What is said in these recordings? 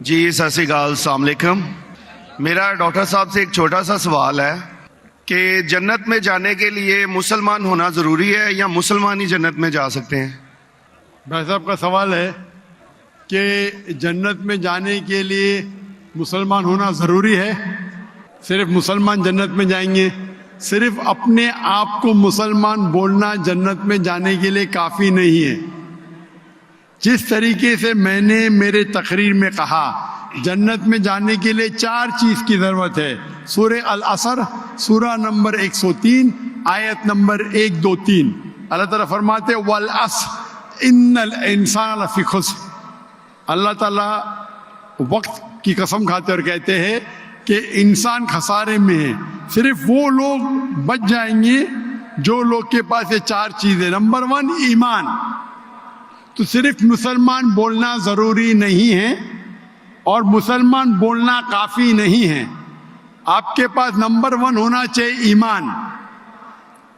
جی ست سری اکال، السلام علیکم۔ میرا ڈاکٹر صاحب سے ایک چھوٹا سا سوال ہے کہ جنت میں جانے کے لیے مسلمان ہونا ضروری ہے یا مسلمان ہی جنت میں جا سکتے ہیں؟ بھائی صاحب کا سوال ہے کہ جنت میں جانے کے لیے مسلمان ہونا ضروری ہے؟ صرف مسلمان جنت میں جائیں گے؟ صرف اپنے آپ کو مسلمان بولنا جنت میں جانے کے لیے کافی نہیں ہے۔ جس طریقے سے میں نے میرے تقریر میں کہا جنت میں جانے کے لیے 4 چیز کی ضرورت ہے۔ سورہ العصر سورہ نمبر 103 آیت نمبر 1 2 3 اللہ تعالیٰ فرماتے والعصر ان الانسان لفی خسر۔ اللہ تعالیٰ وقت کی قسم کھاتے اور کہتے ہیں کہ انسان خسارے میں ہے۔ صرف وہ لوگ بچ جائیں گے جو لوگ کے پاس یہ 4 چیزیں۔ نمبر 1 ایمان۔ تو صرف مسلمان بولنا ضروری نہیں ہے اور مسلمان بولنا کافی نہیں ہے۔ آپ کے پاس نمبر 1 ہونا چاہیے ایمان۔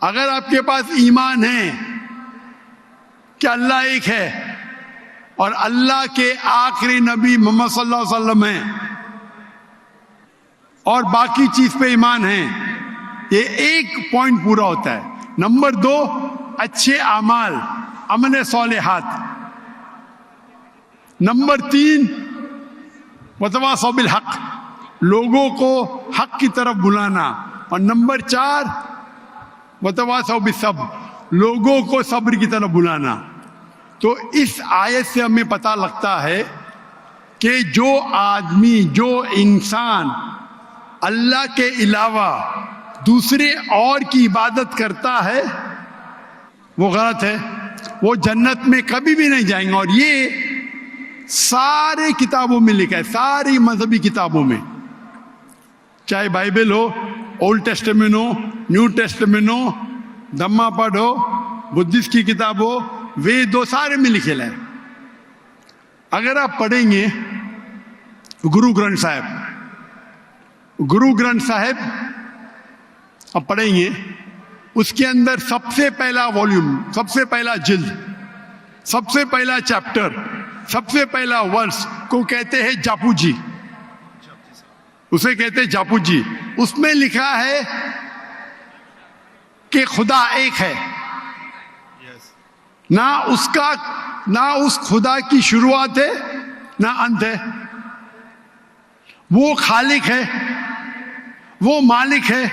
اگر آپ کے پاس ایمان ہے کہ اللہ ایک ہے اور اللہ کے آخری نبی محمد صلی اللہ علیہ وسلم ہیں اور باقی چیز پہ ایمان ہے، یہ ایک پوائنٹ پورا ہوتا ہے۔ نمبر 2 اچھے اعمال، عمل صالحات۔ نمبر 3 وتواصوا بالحق، لوگوں کو حق کی طرف بلانا۔ اور نمبر 4 وتواصوا بالصبر، لوگوں کو صبر کی طرف بلانا۔ تو اس آیت سے ہمیں پتہ لگتا ہے کہ جو آدمی، جو انسان اللہ کے علاوہ دوسرے اور کی عبادت کرتا ہے وہ غلط ہے، وہ جنت میں کبھی بھی نہیں جائیں گے۔ اور یہ سارے کتابوں میں لکھا ہے، ساری مذہبی کتابوں میں، چاہے بائبل ہو، اولڈ ٹیسٹمنٹ ہو، نیو ٹیسٹمنٹ ہو، دھما پڑھ ہو، بدھسٹ کی کتاب ہو، وید ہو، سارے میں لکھے ہے۔ اگر آپ پڑھیں گے گرو گرنتھ صاحب آپ پڑھیں گے، اس کے اندر سب سے پہلا والیوم، سب سے پہلا جلد، سب سے پہلا چیپٹر، سب سے پہلا ورس کو کہتے ہیں جاپو جی، اسے کہتے ہیں جاپو جی۔ اس میں لکھا ہے کہ خدا ایک ہے، نہ اس خدا کی شروعات ہے نہ انت ہے۔ وہ خالق ہے، وہ مالک ہے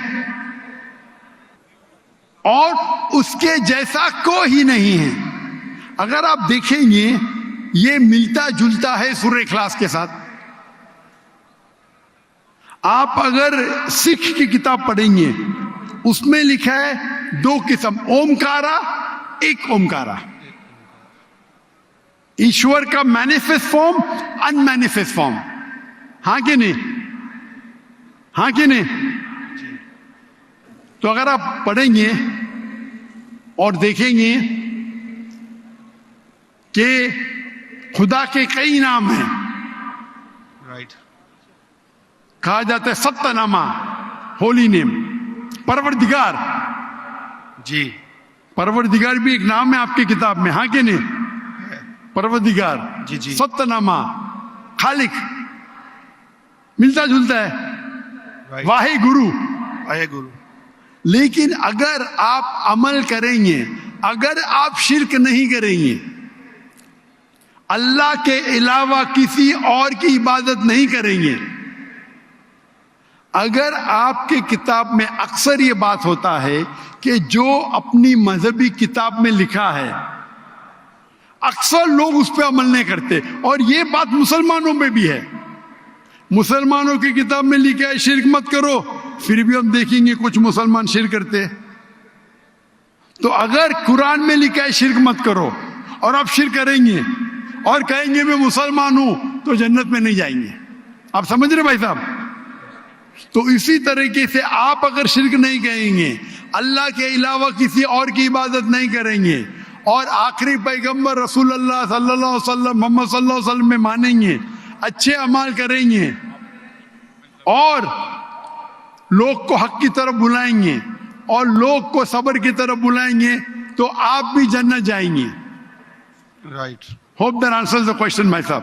اور اس کے جیسا کوئی ہی نہیں ہے۔ اگر آپ دیکھیں گے یہ ملتا جلتا ہے سورہ اخلاص کے ساتھ۔ آپ اگر سکھ کی کتاب پڑھیں گے اس میں لکھا ہے 2 قسم، اومکارا، ایک اومکارا، ایشور کا مینیفیسٹ فارم، ان مینیفیسٹ فارم۔ ہاں کہ نہیں؟ ہاں کہ نہیں؟ تو اگر آپ پڑھیں گے اور دیکھیں گے کہ خدا کے کئی نام ہیں، کہا جاتا ہے ستہ نامہ، ہولی نیم، پروردگار۔ جی پروردگار بھی ایک نام ہے آپ کی کتاب میں، ہاں کہ نہیں؟ پروردگار، جی ستہ نامہ، خالق، ملتا جلتا ہے، واہے گرو۔ لیکن اگر آپ عمل کریں گے، اگر آپ شرک نہیں کریں گے، اللہ کے علاوہ کسی اور کی عبادت نہیں کریں گے، اگر آپ کے کتاب میں اکثر یہ بات ہوتا ہے کہ جو اپنی مذہبی کتاب میں لکھا ہے اکثر لوگ اس پہ عمل نہیں کرتے، اور یہ بات مسلمانوں میں بھی ہے۔ مسلمانوں کی کتاب میں لکھا ہے شرک مت کرو، پھر بھی ہم دیکھیں گے کچھ مسلمان شرک کرتے۔ تو اگر قرآن میں لکھا ہے شرک مت کرو اور آپ شرک کریں گے اور کہیں گے میں مسلمان ہوں تو جنت میں نہیں جائیں گے۔ آپ سمجھ رہے بھائی صاحب؟ تو اسی طریقے سے آپ اگر شرک نہیں کہیں گے، اللہ کے علاوہ کسی اور کی عبادت نہیں کریں گے اور آخری پیغمبر رسول اللہ صلی اللہ علیہ وسلم، محمد صلی اللہ علیہ وسلم میں مانیں گے، اچھے اعمال کریں گے اور لوگ کو حق کی طرف بلائیں گے اور لوگ کو صبر کی طرف بلائیں گے تو آپ بھی جنت جائیں گے۔ Right. Hope that answers the question مائی صاحب۔